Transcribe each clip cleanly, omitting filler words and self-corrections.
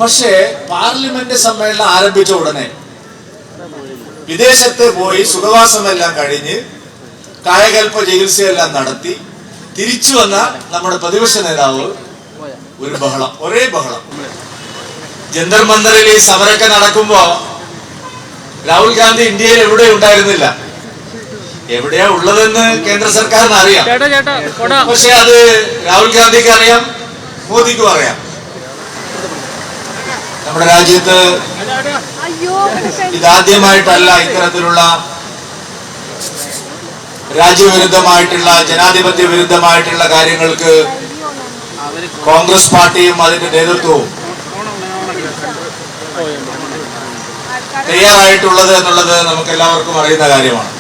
പക്ഷേ പാർലമെന്റ് സമ്മേളനം ആരംഭിച്ച ഉടനെ വിദേശത്ത് പോയി സുഖവാസമെല്ലാം കഴിഞ്ഞ് കായകൽപ്പ ചികിത്സയെല്ലാം നടത്തി തിരിച്ചു വന്ന നമ്മുടെ പ്രതിപക്ഷ നേതാവ് ഒരു ബഹളം, ഒരേ ബഹളം. ജന്തർ മന്ദറിൽ ഈ സമരമൊക്കെ നടക്കുമ്പോ രാഹുൽ ഗാന്ധി ഇന്ത്യയിൽ എവിടെ ഉണ്ടായിരുന്നില്ല. എവിടെയാ ഉള്ളതെന്ന് കേന്ദ്ര സർക്കാരിന് അറിയാം. പക്ഷെ അത് രാഹുൽ ഗാന്ധിക്ക് അറിയാം, മോദിക്കും അറിയാം. നമ്മുടെ രാജ്യത്ത് ഇതാദ്യമായിട്ടല്ല ഇത്തരത്തിലുള്ള രാജ്യവിരുദ്ധമായിട്ടുള്ള, ജനാധിപത്യ വിരുദ്ധമായിട്ടുള്ള കാര്യങ്ങൾക്ക് കോൺഗ്രസ് പാർട്ടിയും അതിന്റെ നേതൃത്വവും തയ്യാറായിട്ടുള്ളത് എന്നുള്ളത് നമുക്ക് എല്ലാവർക്കും അറിയുന്ന കാര്യമാണ്.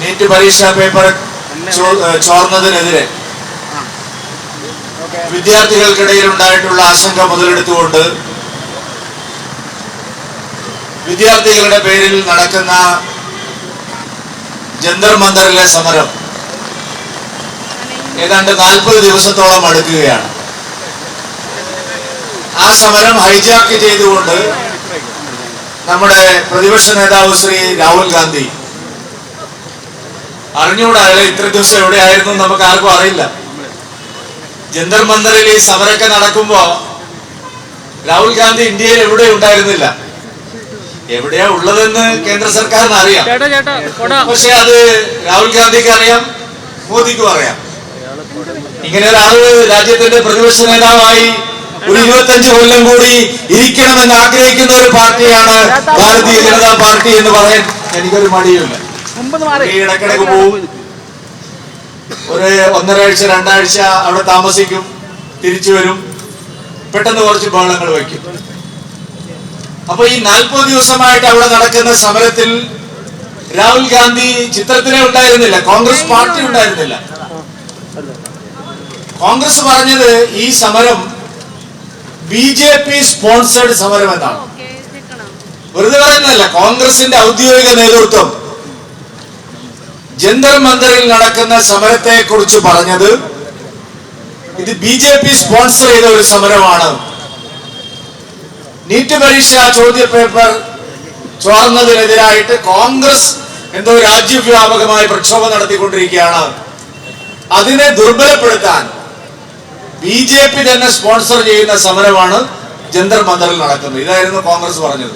നീറ്റ് പരീക്ഷാ പേപ്പർ ചോർന്നതിനെതിരെ വിദ്യാർത്ഥികൾക്കിടയിൽ ഉണ്ടായിട്ടുള്ള ആശങ്ക മുതലെടുത്തുകൊണ്ട് വിദ്യാർത്ഥികളുടെ പേരിൽ നടക്കുന്ന ജന്തർ മന്ദറിലെ സമരം ഏതാണ്ട് 40 ദിവസത്തോളം അടുക്കുകയാണ്. ആ സമരം ഹൈജാക്ക് ചെയ്തുകൊണ്ട് നമ്മുടെ പ്രതിപക്ഷ നേതാവ് ശ്രീ രാഹുൽ ഗാന്ധി, അറിഞ്ഞുകൂടാ ഇത്ര ദിവസം എവിടെയായിരുന്നു നമുക്ക് ആർക്കും അറിയില്ല. ജന്തർ മന്ദറിൽ ഈ സമരമൊക്കെ നടക്കുമ്പോ രാഹുൽ ഗാന്ധി ഇന്ത്യയിൽ എവിടെ ഉണ്ടായിരുന്നില്ല. എവിടെയാ ഉള്ളതെന്ന് കേന്ദ്ര സർക്കാരിന് അറിയാം. പക്ഷെ അത് രാഹുൽ ഗാന്ധിക്ക് അറിയാം, മോദിക്കും അറിയാം. ഇങ്ങനെ ഒരാള് രാജ്യത്തിന്റെ പ്രതിപക്ഷ നേതാവായി ഒരു 25 കൊല്ലം കൂടി ഇരിക്കണമെന്ന് ആഗ്രഹിക്കുന്ന ഒരു പാർട്ടിയാണ് ഭാരതീയ ജനതാ പാർട്ടി എന്ന് പറയാൻ എനിക്കൊരു മടിയുമില്ല. ഇടക്കിടക്ക് പോവും, ഒരു 1.5 ആഴ്ച 2 ആഴ്ച അവിടെ താമസിക്കും, തിരിച്ചു വരും, പെട്ടെന്ന് കുറച്ച് ബഹളങ്ങൾ വയ്ക്കും. അപ്പൊ ഈ 40 ദിവസമായിട്ട് അവിടെ നടക്കുന്ന സമരത്തിൽ രാഹുൽ ഗാന്ധി ചിത്രത്തിലേ ഉണ്ടായിരുന്നില്ല, കോൺഗ്രസ് പാർട്ടി ഉണ്ടായിരുന്നില്ല. കോൺഗ്രസ് പറഞ്ഞത് ഈ സമരം BJP സ്പോൺസേഡ് സമരം എന്നാണ്. വെറുതെ പറയുന്നതല്ല. കോൺഗ്രസിന്റെ ഔദ്യോഗിക നേതൃത്വം ജന്തർ മന്ദറിൽ നടക്കുന്ന സമരത്തെ കുറിച്ച് പറഞ്ഞത് ഇത് BJP സ്പോൺസർ ചെയ്ത ഒരു സമരമാണ്. നീറ്റ് പരീക്ഷ ചോദ്യ പേപ്പർ ചോർന്നതിനെതിരായിട്ട് കോൺഗ്രസ് എന്തോ രാജ്യവ്യാപകമായി പ്രക്ഷോഭം നടത്തിക്കൊണ്ടിരിക്കുകയാണ്. അതിനെ ദുർബലപ്പെടുത്താൻ BJP തന്നെ സ്പോൺസർ ചെയ്യുന്ന സമരമാണ് ജന്തർ മന്ദറിൽ നടക്കുന്നത്. ഇതായിരുന്നു കോൺഗ്രസ് പറഞ്ഞത്.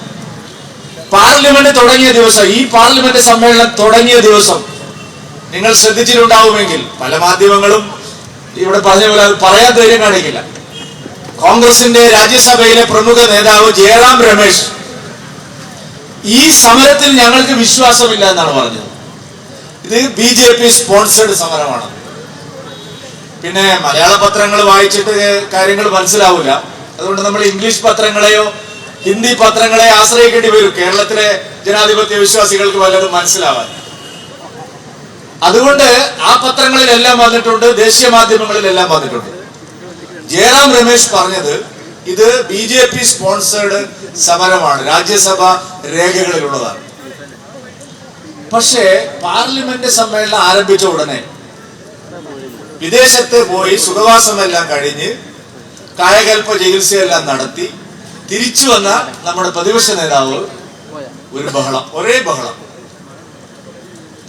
പാർലമെന്റ് തുടങ്ങിയ ദിവസം, ഈ പാർലമെന്റ് സമ്മേളനം തുടങ്ങിയ ദിവസം നിങ്ങൾ ശ്രദ്ധിച്ചിട്ടുണ്ടാവുമെങ്കിൽ പല മാധ്യമങ്ങളും ഇവിടെ പറഞ്ഞ പോലെ അത് പറയാൻ ധൈര്യം കാണിക്കില്ല. കോൺഗ്രസിന്റെ രാജ്യസഭയിലെ പ്രമുഖ നേതാവ് ജയറാം രമേശ് ഈ സമരത്തിൽ ഞങ്ങൾക്ക് വിശ്വാസമില്ല എന്നാണ് പറഞ്ഞത്. ഇത് BJP സ്പോൺസേഡ് സമരമാണ്. പിന്നെ മലയാള പത്രങ്ങൾ വായിച്ചിട്ട് കാര്യങ്ങൾ മനസ്സിലാവില്ല. അതുകൊണ്ട് നമ്മൾ ഇംഗ്ലീഷ് പത്രങ്ങളെയോ ഹിന്ദി പത്രങ്ങളെയോ ആശ്രയിക്കേണ്ടി വരും കേരളത്തിലെ ജനാധിപത്യ വിശ്വാസികൾക്ക് വല്ലതും മനസ്സിലാവാൻ. അതുകൊണ്ട് ആ പത്രങ്ങളിലെല്ലാം വന്നിട്ടുണ്ട്, ദേശീയ മാധ്യമങ്ങളിലെല്ലാം വന്നിട്ടുണ്ട്. ജയറാം രമേശ് പറഞ്ഞത് ഇത് BJP സ്പോൺസേഡ് സമരമാണ്, രാജ്യസഭ രേഖകളിലുള്ളതാണ്. പക്ഷേ പാർലമെന്റ് സമ്മേളനം ആരംഭിച്ച ഉടനെ വിദേശത്ത് പോയി സുഖവാസമെല്ലാം കഴിഞ്ഞ് കായകൽപ്പ ചികിത്സയെല്ലാം നടത്തി തിരിച്ചു വന്ന നമ്മുടെ പ്രതിപക്ഷ നേതാവ് ഒരു ബഹളം, ഒരേ ബഹളം.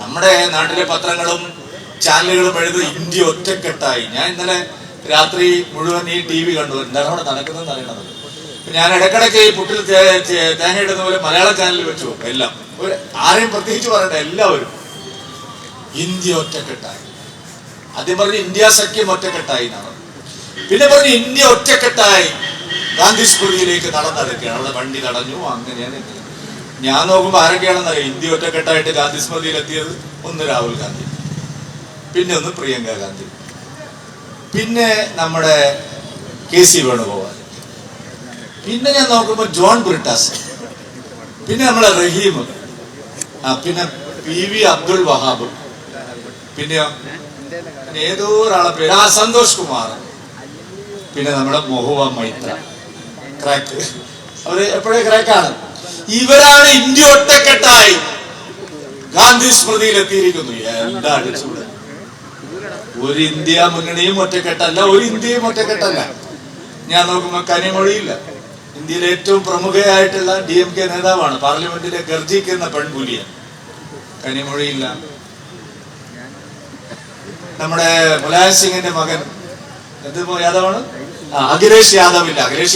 നമ്മുടെ നാട്ടിലെ പത്രങ്ങളും ചാനലുകളും എഴുതും ഇന്ത്യ ഒറ്റക്കെട്ടായി. ഞാൻ ഇന്നലെ രാത്രി മുഴുവൻ ഈ TV കണ്ടു. എന്താണ് അവിടെ നടക്കുന്നതെന്ന് അറിയണത്. ഞാൻ ഇടക്കിടയ്ക്ക് ഈ പുട്ടിൽ തേങ്ങ ഇടുന്ന പോലെ മലയാള ചാനലിൽ വെച്ചു എല്ലാം. ആരെയും പ്രത്യേകിച്ച് പറയണ്ട, എല്ലാവരും ഇന്ത്യ ഒറ്റക്കെട്ടായി. ആദ്യം പറഞ്ഞു ഇന്ത്യ സഖ്യം ഒറ്റക്കെട്ടായി എന്നാണ്. പിന്നെ പറഞ്ഞു ഇന്ത്യ ഒറ്റക്കെട്ടായി ഗാന്ധി സ്മൃതിയിലേക്ക് നടന്നെടുക്കുകയാണ്. അവിടെ വണ്ടി തടഞ്ഞു, അങ്ങനെയാണ്. ഞാൻ നോക്കുമ്പോൾ ആരൊക്കെയാണെന്നറിയാം ഇന്ത്യ ഒറ്റക്കെട്ടായിട്ട് ഗാന്ധി സ്മൃതിയിൽ എത്തിയത്? ഒന്ന് രാഹുൽ ഗാന്ധി, പിന്നെ ഒന്ന് പ്രിയങ്ക ഗാന്ധി, പിന്നെ നമ്മുടെ KC വേണുഗോപാൽ, പിന്നെ ഞാൻ നോക്കുമ്പോൾ ജോൺ ബ്രിട്ടാസ്, പിന്നെ നമ്മളെ റഹീം, പിന്നെ PV അബ്ദുൽ വഹാബ്, പിന്നെ ഏതോ ഒരാളെ പേര് സന്തോഷ് കുമാർ, പിന്നെ നമ്മുടെ മൊഹുവ മൈത്ര. ക്രാക്ക്, അവര് എപ്പോഴേ ക്രാക്കാണ്. ഇവരാണ് ഇന്ത്യ ഒറ്റക്കെട്ടായി ഗാന്ധി സ്മൃതിയിൽ എത്തിയിരിക്കുന്നു. എന്താ അടിച്ചുകൂടെ? ഒരു ഇന്ത്യ മുന്നണിയും ഒറ്റക്കെട്ടല്ല, ഒരു ഇന്ത്യയും ഒറ്റക്കെട്ടല്ല. ഞാൻ നോക്കുമ്പോൾ കനിമൊഴിയില്ല. ഇന്ത്യയിലെ ഏറ്റവും പ്രമുഖയായിട്ടുള്ള DMK നേതാവാണ്, പാർലമെന്റിലെ ഗർജിക്കുന്ന പെൺപുലിയ, കനിമൊഴിയില്ല. നമ്മുടെ മുലായം സിംഗിന്റെ മകൻ എന്ത് യാദവാണ്, അഖിലേഷ് യാദവ് ഇല്ല. അഖിലേഷ്